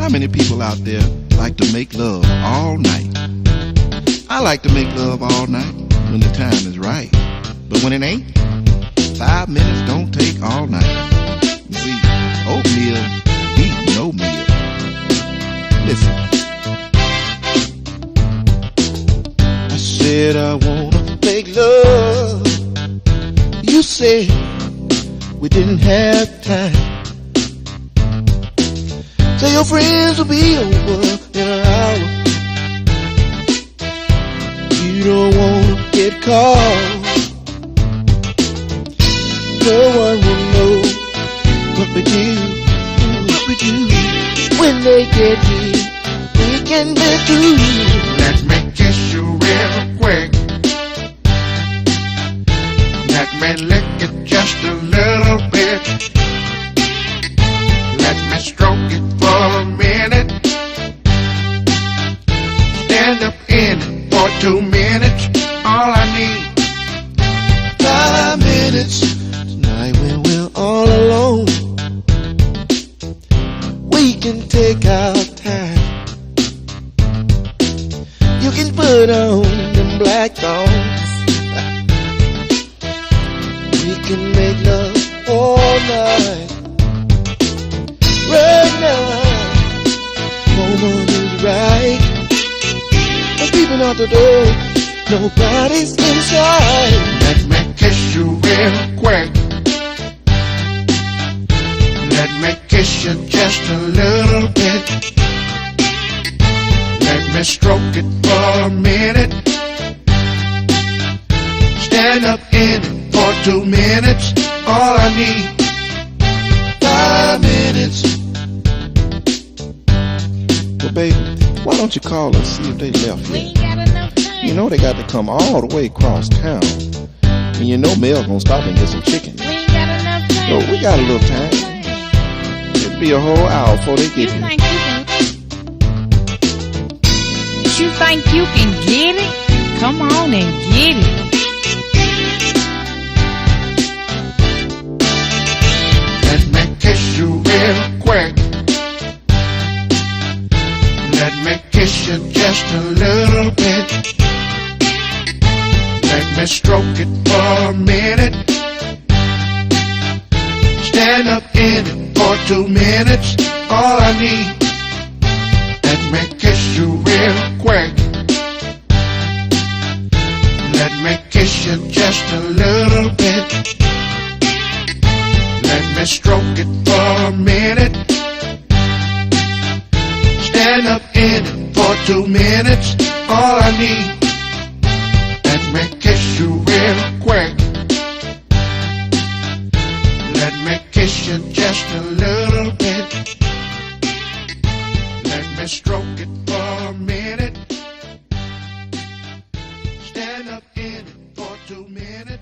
How many people out there like to make love all night? I like to make love all night when the time is right. But when it ain't, 5 minutes don't take all night. You see, oatmeal beat no meal. Listen. I said I wanna make love. You said we didn't have time. Say your friends will be over in an hour. You don't wanna get caught. No one will know what we do, when they get here. We can be through. Let me kiss you real quick. Let me lick it just a little bit. Let me stroke it for a minute. Stand up in it for 2 minutes. All I need 5 minutes. Tonight when we're all alone, we can take our time. You can put on them black thongs. We can make love all night. Right now, moment is right. I'm peeping out the door, nobody's inside. let me kiss you real quick. Let me kiss you just a little bit. Let me stroke it for a minute. Stand up in it for 2 minutes. All I need 5 minutes. Well, baby, why don't you call and see if they left We yet? ain't got enough time. You know they got to come all the way across town. And you know Mel gonna stop and get some chicken. We ain't got enough time. So we got a little time. It'll be a whole hour before they You get here. think you can get it? Come on and get it. Let me kiss you real quick. Let me kiss you just a little bit. Let me stroke it for a minute. Stand up in it for 2 minutes. All I need. Let me kiss you real quick. Let me kiss you just a little bit. Let me stroke it for a minute. Stand up in it for 2 minutes. All I need. Let me kiss you real quick. Let me kiss you just a little bit. Let me stroke it for a minute. Stand up in it for 2 minutes.